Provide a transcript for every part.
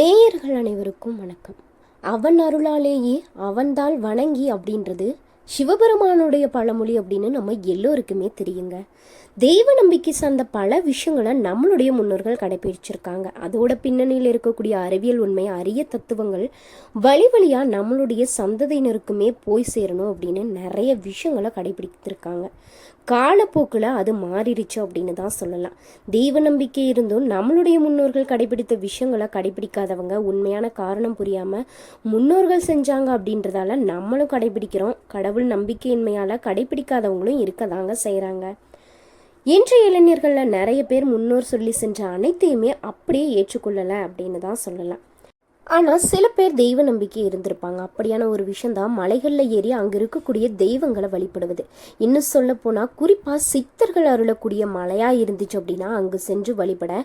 நேயர்கள் அனைவருக்கும் வணக்கம். அவன் அருளாலேயே அவன்தாள் வணங்கி அப்படின்றது சிவபெருமானுடைய பழமொழி அப்படின்னு நம்ம எல்லோருக்குமே தெரியுங்க. தெய்வ நம்பிக்கை சார்ந்த பல விஷயங்களை நம்மளுடைய முன்னோர்கள் கடைபிடிச்சிருக்காங்க. அதோட பின்னணியில் இருக்கக்கூடிய அறிவியல் உண்மை, அரிய தத்துவங்கள் வழி வழியா நம்மளுடைய சந்ததியினருக்குமே போய் சேரணும் அப்படின்னு நிறைய விஷயங்களை கடைபிடித்திருக்காங்க. காலப்போக்கில் அது மாறிடுச்சு அப்படின்னு தான் சொல்லலாம். தெய்வ நம்பிக்கை இருந்தும் நம்மளுடைய முன்னோர்கள் கடைபிடித்த விஷயங்களை கடைபிடிக்காதவங்க உண்மையான காரணம் புரியாமல் முன்னோர்கள் செஞ்சாங்க அப்படின்றதால நம்மளும் கடைபிடிக்கிறோம். கடவுள் நம்பிக்கையின்மையால் கடைபிடிக்காதவங்களும் இருக்கதாங்க செய்கிறாங்க. இன்றைய இளைஞர்களில் நிறைய பேர் முன்னோர் சொல்லி செஞ்ச அனைத்தையுமே அப்படியே ஏற்றுக்கொள்ளலை அப்படின்னு தான் சொல்லலாம். ஆனால் சில பேர் தெய்வ நம்பிக்கை இருந்திருப்பாங்க. அப்படியான ஒரு விஷயந்தான் மலைகளில் ஏறி அங்கே இருக்கக்கூடிய தெய்வங்களை வழிபடுவது. இன்னும் சொல்ல போனால் குறிப்பாக சித்தர்கள் அருளக்கூடிய மலையாக இருந்துச்சு அப்படின்னா அங்கு சென்று வழிபட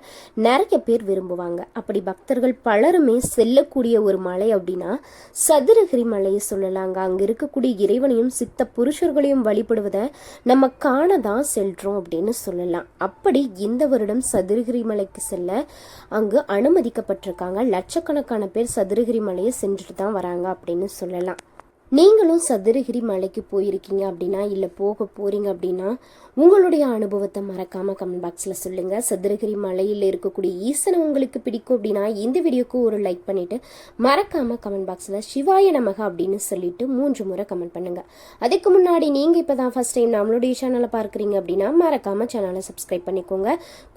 நிறைய பேர் விரும்புவாங்க. அப்படி பக்தர்கள் பலருமே செல்லக்கூடிய ஒரு மலை அப்படின்னா சதுரகிரி மலையை சொல்லலாங்க. அங்கே இருக்கக்கூடிய இறைவனையும் சித்த புருஷர்களையும் வழிபடுவதை நம்ம காண தான் செல்றோம் அப்படின்னு சொல்லலாம். அப்படி இந்த வருடம் சதுரகிரி மலைக்கு செல்ல அங்கு அனுமதிக்கப்பட்டிருக்காங்க. லட்சக்கணக்கான பேர் சதுரகிரி மலையை சென்றுட்டு தான் வராங்க அப்படின்னு சொல்லலாம். நீங்களும் சதுரகிரி மலைக்கு போயிருக்கீங்க அப்படின்னா இல்லை போக போறீங்க அப்படின்னா உங்களுடைய அனுபவத்தை மறக்காம கமெண்ட் பாக்ஸில் சொல்லுங்க. சதுரகிரி மலையில் இருக்கக்கூடிய ஈசனை உங்களுக்கு பிடிக்கும் அப்படின்னா இந்த வீடியோக்கு ஒரு லைக் பண்ணிட்டு மறக்காம கமெண்ட் பாக்ஸில் சிவாய நமக அப்படின்னு சொல்லிட்டு 3 முறை கமெண்ட் பண்ணுங்க. அதுக்கு முன்னாடி நீங்க இப்பதான் ஃபர்ஸ்ட் டைம் நம்மளுடைய சேனலை பார்க்குறீங்க அப்படின்னா மறக்காம சேனலை சப்ஸ்கிரைப் பண்ணிக்கோங்க.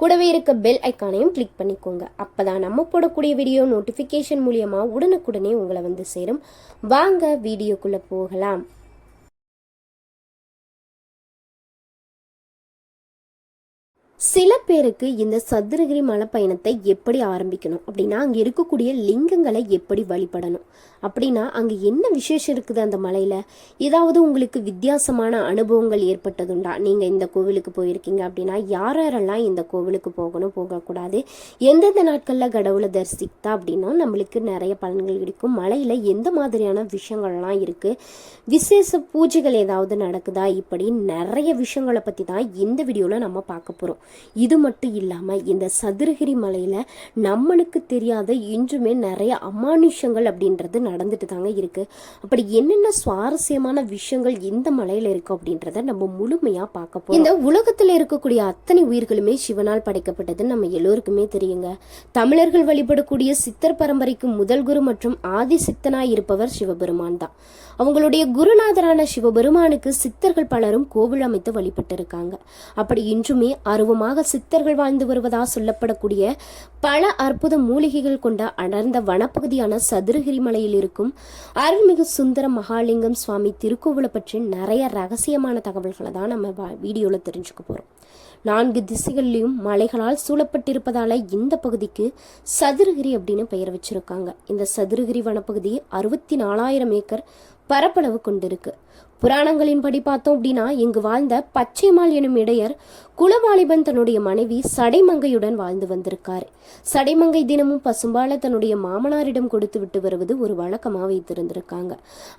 கூடவே இருக்க பெல் ஐக்கானையும் கிளிக் பண்ணிக்கோங்க. அப்பதான் நம்ம போடக்கூடிய வீடியோ நோட்டிஃபிகேஷன் மூலியமா உடனுக்குடனே உங்களை வந்து சேரும். வாங்க வீடியோக்குள்ள போகலாம். சில பேருக்கு இந்த சதுரகிரி மலை பயணத்தை எப்படி ஆரம்பிக்கணும் அப்படின்னா அங்கே இருக்கக்கூடிய லிங்கங்களை எப்படி வழிபடணும் அப்படின்னா அங்கே என்ன விசேஷம் இருக்குது அந்த மலையில், ஏதாவது உங்களுக்கு வித்தியாசமான அனுபவங்கள் ஏற்பட்டதுண்டா? நீங்கள் இந்த கோவிலுக்கு போயிருக்கீங்க அப்படின்னா யாரெல்லாம் இந்த கோவிலுக்கு போகணும், போகக்கூடாது, எந்தெந்த நாட்களில் கடவுளை தரிசித்தா அப்படின்னா நம்மளுக்கு நிறைய பலன்கள் கிடைக்கும், மலையில் எந்த மாதிரியான விஷயங்கள்லாம் இருக்குது, விசேஷ பூஜைகள் ஏதாவது நடக்குதா, இப்படி நிறைய விஷயங்களை பற்றி தான் இந்த வீடியோவில் நம்ம பார்க்க போகிறோம். இது மட்டும் இல்லாமல் இந்த சதுரகிரி மலையில் நம்மளுக்கு தெரியாத இன்றுமே நிறைய அமானுஷங்கள் அப்படின்றது நடந்துட்டு தாங்க இருக்கு. அப்படி என்னென்ன சுவாரஸ்யமான விஷயங்கள் இந்த மலையில இருக்கு அப்படின்றத நம்ம முழுமையா பார்க்க போறோம். இந்த உலகத்துல இருக்கக்கூடிய அத்தனை உயிர்களுமே சிவனால் படைக்கப்பட்டது நம்ம எல்லோருக்குமே தெரியுங்க. தமிழர்கள் வழிபடக்கூடிய சித்தர் பரம்பரைக்கு முதல் குரு மற்றும் ஆதி சித்தனாய் இருப்பவர் சிவபெருமான் தான். அவங்களுடைய குருநாதரான சிவபெருமானுக்கு சித்தர்கள் பலரும் கோவில் அமைத்து வழிபட்டு இருக்காங்க. அப்படி இன்றுமே அருவமாக சித்தர்கள் வாழ்ந்து வருவதா சொல்லப்படக்கூடிய பல அற்புத மூலிகைகள் கொண்ட அடர்ந்த வனப்பகுதியான சதுரகிரி மலையில் இருக்கும் அருள்மிகு சுந்தர மகாலிங்கம் சுவாமி திருக்கோவிலை பற்றி நிறைய ரகசியமான தகவல்களை தான் நம்ம வீடியோவில் தெரிஞ்சுக்க போகிறோம். 4 திசைகளிலும் மலைகளால் சூழப்பட்டிருப்பதால இந்த பகுதிக்கு சதுரகிரி அப்படின்னு பெயர் வச்சிருக்காங்க. இந்த சதுரகிரி வனப்பகுதி 64,000 ஏக்கர் பரப்பளவு கொண்டிருக்கு. புராணங்களின்படி பார்த்தோம் அப்படின்னா இங்கு வாழ்ந்த பச்சைமால் எனும் இடையர் குலவாலிபன் தன்னுடைய மனைவி சடைமங்கையுடன் வாழ்ந்து வந்திருக்காரு. சடைமங்கை தினமும் பசும்பாலை தன்னுடைய மாமனாரிடம் கொடுத்து விட்டு வருவது ஒரு வழக்கமாக வைத்திருந்திருக்காங்க.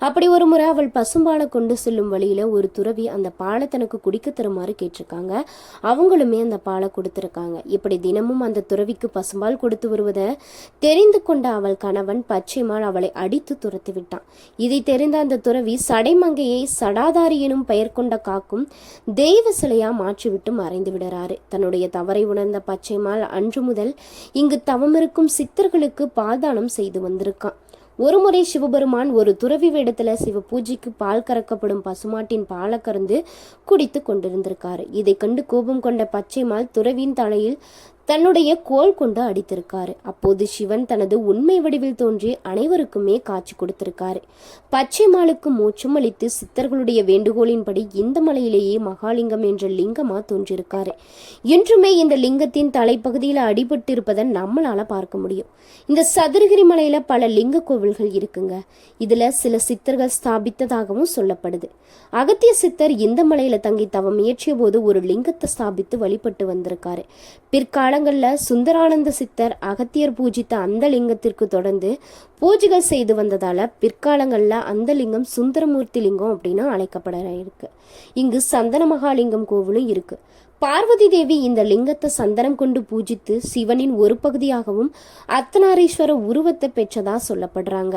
அப்படி ஒரு முறை அவள் பசும்பாலை கொண்டு செல்லும் வழியில ஒரு துறவி அந்த பாலை தனக்கு குடிக்க தருமாறு கேட்டிருக்காங்க. அவங்களுமே அந்த பாலை கொடுத்திருக்காங்க. இப்படி தினமும் அந்த துறவிக்கு பசும்பால் கொடுத்து வருவதை தெரிந்து கொண்ட அவள் கணவன் பச்சைமால் அவளை அடித்து துரத்து விட்டான். இதை தெரிந்த அந்த துறவி சடைமங்கையை சடாதாரி எனும் பெயர் கொண்ட காக்கும் தெய்வ சிலையா மாற்றிவிட்டு மறைந்து விடுறாரு. தன்னுடைய தவறை உணர்ந்த பச்சைமால் அன்று முதல் இங்கு தவமிருக்கும் சித்தர்களுக்கு பால்தானம் செய்து வந்திருக்கான். ஒருமுறை சிவபெருமான் ஒரு துறவி வேடத்துல சிவ பூஜைக்கு பால் கறக்கப்படும் பசுமாட்டின் பாலை கறந்து குடித்து கொண்டிருந்திருக்காரு. இதை கண்டு கோபம் கொண்ட பச்சைமால் துறவியின் தலையில் தன்னுடைய கோல் கொண்டு அடித்திருக்காரு. அப்போது சிவன் தனது உண்மை வடிவில் தோன்றி அனைவருக்குமே காட்சி கொடுத்திருக்காரு. பச்சைமாலுக்கு மோட்சம் அளித்து சித்தர்களுடைய வேண்டுகோளின்படி இந்த மலையிலேயே மகாலிங்கம் என்ற லிங்கமா தோன்றியிருக்காரு. இன்றுமே இந்த லிங்கத்தின் தலைப்பகுதியில் அடிபட்டு இருப்பதை நம்மளால பார்க்க முடியும். இந்த சதுரகிரி மலையில பல லிங்க கோவில்கள் இருக்குங்க. இதுல சில சித்தர்கள் ஸ்தாபித்ததாகவும் சொல்லப்படுது. அகத்திய சித்தர் இந்த மலையில தங்கி தவம் இயற்றிய போது ஒரு லிங்கத்தை ஸ்தாபித்து வழிபட்டு வந்திருக்காரு. பிற்காலங்கள்ல சுந்தரானந்த சித்தர் அகத்தியர் பூஜித்த அந்த லிங்கத்திற்கு தொடர்ந்து பூஜைகள் செய்து வந்ததால பிற்காலங்கள்ல அந்த லிங்கம் சுந்தரமூர்த்தி லிங்கம் அப்படின்னு அழைக்கப்பட இருக்கு. இங்கு சந்தன மகாலிங்கம் கோவிலும் இருக்கு. பார்வதி தேவி இந்த லிங்கத்தை சந்தனம் கொண்டு பூஜித்து சிவனின் ஒரு பகுதியாகவும் அர்த்தநாரீஸ்வர உருவத்தை பெற்றதா சொல்லப்படுறாங்க.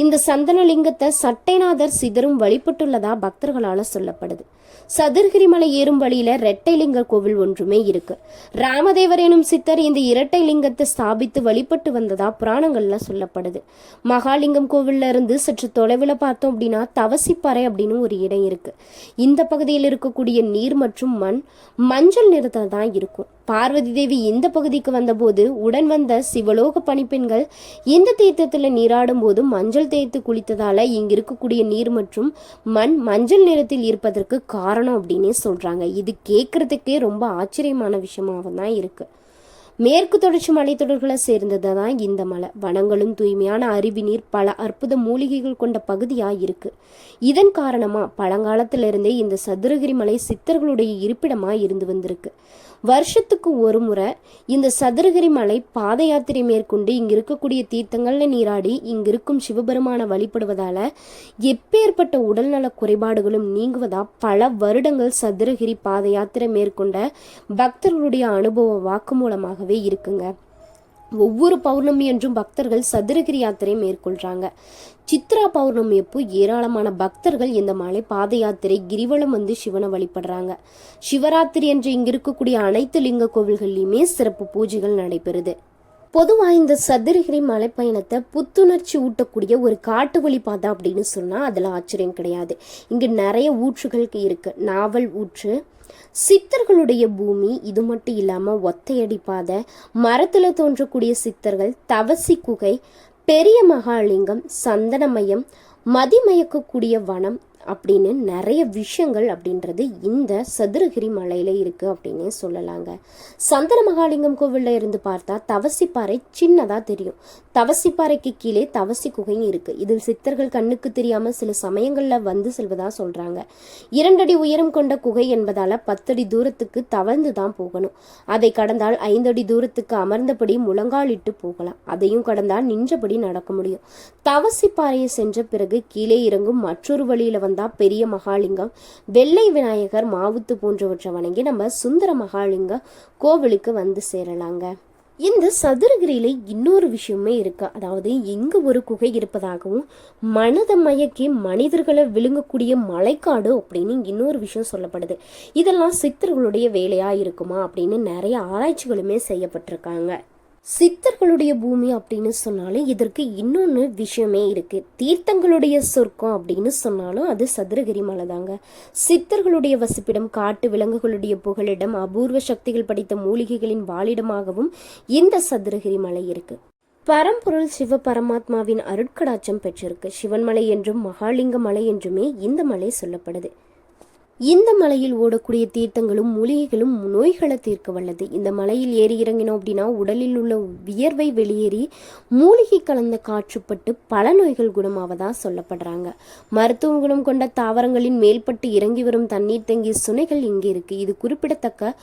இந்த சந்தன லிங்கத்தை சட்டைநாதர் சிதறும் வழிபட்டுள்ளதா பக்தர்களால சொல்லப்படுது. சதுரகிரி மலை ஏறும் வழியில இரட்டை லிங்க கோவில் ஒன்றுமே இருக்கு. ராமதேவர் எனும் சித்தர் இந்த இரட்டை லிங்கத்தை ஸ்தாபித்து வழிபட்டு வந்ததா புராணங்கள்ல சொல்லப்படுது. மகாலிங்கம் கோவில்ல இருந்து சற்று தொலைவில் பார்த்தோம் அப்படின்னா தவசிப்பாறை அப்படின்னு ஒரு இடம் இருக்கு. இந்த பகுதியில் இருக்கக்கூடிய நீர் மற்றும் மஞ்சள் நிறத்தில் தான் இருக்கும். பார்வதி தேவி இந்த பகுதிக்கு வந்தபோது உடன் வந்த சிவலோக பணிப்பெண்கள் இந்த தீர்த்தத்தில் நீராடும் போது மஞ்சள் தேய்த்து குளித்ததால இங்க இருக்கக்கூடிய நீர் மற்றும் மஞ்சள் நிறத்தில் இருப்பதற்கு காரணம் அப்படின்னே சொல்றாங்க. இது கேட்கறதுக்கே ரொம்ப ஆச்சரியமான விஷயமாக தான் இருக்கு. மேற்கு தொடர்ச்சி மலைத்தொடர்களை சேர்ந்தது தான் இந்த மலை. வனங்களும் தூய்மையான அருவி நீர் பல அற்புத மூலிகைகள் கொண்ட பகுதியா இருக்கு. இதன் காரணமா பழங்காலத்திலிருந்தே இந்த சதுரகிரி மலை சித்தர்களுடைய இருப்பிடமா இருந்து வந்திருக்கு. வருஷத்துக்கு ஒரு முறை இந்த சதுரகிரி மலை பாத யாத்திரை மேற்கொண்டு இங்க இருக்கக்கூடிய தீர்த்தங்கள்ல நீராடி இங்கிருக்கும் சிவபெருமான வழிபடுவதால எப்பேற்பட்ட உடல்நல குறைபாடுகளும் நீங்குவதா பல வருடங்கள் சதுரகிரி பாத யாத்திரை மேற்கொண்ட பக்தர்களுடைய அனுபவ வாக்குமூலமாகவே இருக்குங்க. ஒவ்வொரு பௌர்ணமி என்றும் பக்தர்கள் சதுரகிரி யாத்திரை மேற்கொள்றாங்க. சித்ரா பௌர்ணமி அப்போ ஏராளமான பக்தர்கள் இந்த மலை பாத யாத்திரை கிரிவலம் வந்து சிவனை வழிபடுறாங்க. சிவராத்திரி என்று இங்க இருக்கக்கூடிய அனைத்து லிங்க கோவில்கள்லயுமே சிறப்பு பூஜைகள் நடைபெறுது. பொதுவா இந்த சதுரகிரி மலை பயணத்தை புத்துணர்ச்சி ஊட்டக்கூடிய ஒரு காட்டு வழி பாதை அப்படின்னு சொன்னா அதுல ஆச்சரியம் கிடையாது. இங்கு நிறைய ஊற்றுகள் இருக்கு. நாவல் ஊற்று, சித்தர்களுடைய பூமி, இது மட்டும் இல்லாம ஒத்தையடி பாதை, மரத்துல தோன்றக்கூடிய சித்தர்கள், தவசி குகை, பெரிய மகாலிங்கம், சந்தனமயம், மதிமயக்கக்கூடிய வனம் அப்படின்னு நிறைய விஷயங்கள் அப்படின்றது இந்த சதுரகிரி மலையில இருக்கு அப்படின்னே சொல்லலாங்க. சந்தன மகாலிங்கம் கோவில்ல இருந்து பார்த்தா தவசிப்பாறை சின்னதா தெரியும். தவசிப்பாறைக்கு கீழே தவசி குகையும் இருக்கு. இதில் சித்தர்கள் கண்ணுக்கு தெரியாம சில சமயங்கள்ல வந்து செல்வதா சொல்றாங்க. 2 அடி உயரம் கொண்ட குகை என்பதால 10 அடி தூரத்துக்கு தவழ்ந்து தான் போகணும். அதை கடந்தால் 5 அடி தூரத்துக்கு அமர்ந்தபடி முழங்காலிட்டு போகலாம். அதையும் கடந்தால் நின்றபடி நடக்க முடியும். தவசிப்பாறையை சென்ற பிறகு கீழே இறங்கும் மற்றொரு வழியில வந்தா பெரிய மகாலிங்கம், வெள்ளை விநாயகர், மாவுத்து போன்றவற்றை வணங்கி நம்ம சுந்தர மகாலிங்க கோவிலுக்கு வந்து சேரலாங்க. இந்த சதுரகிரியில இன்னொரு விஷயமே இருக்கு. அதாவது இங்க ஒரு குகை இருப்பதாகவும் மனதை மயக்கி மனிதர்களை விழுங்கக்கூடிய மலைக்காடு அப்படின்னு இன்னொரு விஷயம் சொல்லப்படுது. இதெல்லாம் சித்தர்களுடைய வேலையா இருக்குமா அப்படின்னு நிறைய ஆராய்ச்சிகளுமே செய்யப்பட்டிருக்காங்க. சித்தர்களுடைய பூமி அப்படின்னு சொன்னாலும் இதற்கு இன்னொன்று விஷயமே இருக்கு. தீர்த்தங்களுடைய சொர்க்கம் அப்படின்னு சொன்னாலும் அது சதுரகிரி மலை தாங்க. சித்தர்களுடைய வசிப்பிடம், காட்டு விலங்குகளுடைய புகலிடம், அபூர்வ சக்திகள் படைத்த மூலிகைகளின் வாழிடமாகவும் இந்த சதுரகிரி மலை இருக்கு. பரம்பொருள் சிவ பரமாத்மாவின் அருட்கடாட்சம் பெற்றிருக்கு. சிவன்மலை என்றும் மகாலிங்க மலை என்றுமே இந்த மலை சொல்லப்படுது. இந்த மலையில் ஓடக்கூடிய தீர்த்தங்களும் மூலிகைகளும் நோய்களை தீர்க்க வல்லது. இந்த மலையில் ஏறி இறங்கினோம் அப்படின்னா உடலில் உள்ள வியர்வை வெளியேறி மூலிகை கலந்த காற்றுப்பட்டு பல நோய்கள் குணமாவதா சொல்லப்படுறாங்க. மருத்துவ குணம் கொண்ட தாவரங்களின் மேல்பட்டு இறங்கி வரும் தண்ணீர் தங்கிய சுனைகள் இங்கே இருக்கு. இது குறிப்பிடத்தக்க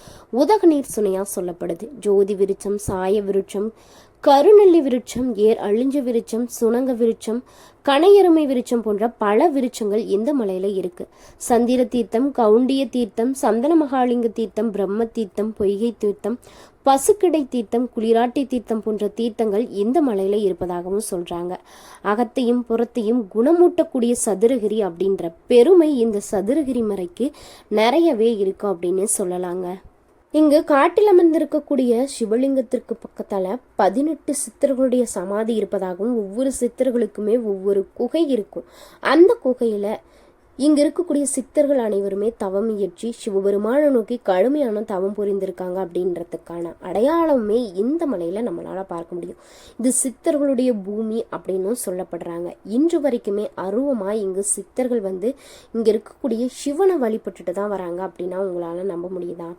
உதகநீர் சுனையா சொல்லப்படுது. ஜோதி விருட்சம், சாய விருட்சம், கருநெல்லி விருட்சம், ஏர் அழிஞ்ச விருட்சம், சுணங்க விருட்சம், கனையருமை விருட்சம் போன்ற பல விருட்சங்கள் இந்த மலையில இருக்கு. சந்திர தீர்த்தம், கவுண்டிய தீர்த்தம், சந்தன மகாலிங்க தீர்த்தம், பிரம்ம தீர்த்தம், பொய்கை தீர்த்தம், பசுக்கிடை தீர்த்தம், குளிராட்டி தீர்த்தம் போன்ற தீர்த்தங்கள் இந்த மலையில இருப்பதாகவும் சொல்றாங்க. அகத்தையும் புறத்தையும் குணமூட்டக்கூடிய சதுரகிரி அப்படின்ற பெருமை இந்த சதுரகிரி மலைக்கு நிறையவே இருக்கு அப்படின்னு சொல்லலாங்க. இங்கு காட்டில் அமர்ந்திருக்கக்கூடிய சிவலிங்கத்திற்கு பக்கத்தால 18 சித்தர்களுடைய சமாதி இருப்பதாகவும் ஒவ்வொரு சித்தர்களுக்குமே ஒவ்வொரு குகை இருக்கும். அந்த குகையில இங்க இருக்கக்கூடிய சித்தர்கள் அனைவருமே தவம் இயற்றி சிவபெருமான நோக்கி கடுமையான தவம் புரிந்திருக்காங்க அப்படின்றதுக்கான அடையாளமே இந்த மலையில நம்மளால பார்க்க முடியும். இது சித்தர்களுடைய பூமி அப்படின்னும் சொல்லப்படுறாங்க. இன்று வரைக்குமே அருவமா இங்கு சித்தர்கள் வந்து இங்க இருக்கக்கூடிய சிவனை வழிபட்டுட்டு தான் வராங்க அப்படின்னா உங்களால நம்ப முடியுதா?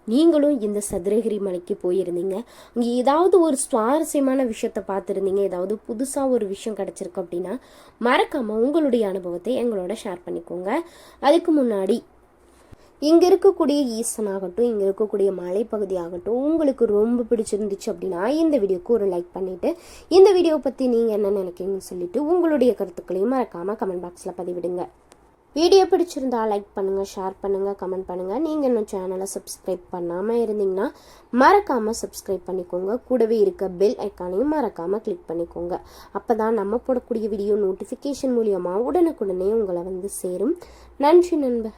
நீங்களும் இந்த சதுரகிரி மலைக்கு போயிருந்தீங்க, அங்கே ஏதாவது ஒரு சுவாரஸ்யமான விஷயத்த பார்த்துருந்தீங்க, ஏதாவது புதுசாக ஒரு விஷயம் கிடச்சிருக்கு அப்படின்னா மறக்காமல் உங்களுடைய அனுபவத்தை எங்களோட ஷேர் பண்ணிக்கோங்க. அதுக்கு முன்னாடி இங்கே இருக்கக்கூடிய ஈசன் ஆகட்டும், இங்கே இருக்கக்கூடிய மலைப்பகுதி ஆகட்டும் உங்களுக்கு ரொம்ப பிடிச்சிருந்துச்சு அப்படின்னா இந்த வீடியோக்கு ஒரு லைக் பண்ணிவிட்டு இந்த வீடியோ பற்றி நீங்கள் என்ன நினைக்கிறீங்கன்னு சொல்லிட்டு உங்களுடைய கருத்துக்களையும் மறக்காமல் கமெண்ட் பாக்ஸில் பதிவிடுங்க. வீடியோ பிடிச்சிருந்தா லைக் பண்ணுங்கள், ஷேர் பண்ணுங்கள், கமெண்ட் பண்ணுங்கள். நீங்கள் இன்னும் சேனலை சப்ஸ்கிரைப் பண்ணாமல் இருந்தீங்கன்னா மறக்காமல் சப்ஸ்கிரைப் பண்ணிக்கோங்க. கூடவே இருக்க பெல் ஐக்கானையும் மறக்காமல் கிளிக் பண்ணிக்கோங்க. அப்போ தான் நம்ம போடக்கூடிய வீடியோ நோட்டிஃபிகேஷன் மூலியமாக உடனுக்குடனே உங்களை வந்து சேரும். நன்றி நண்பர்.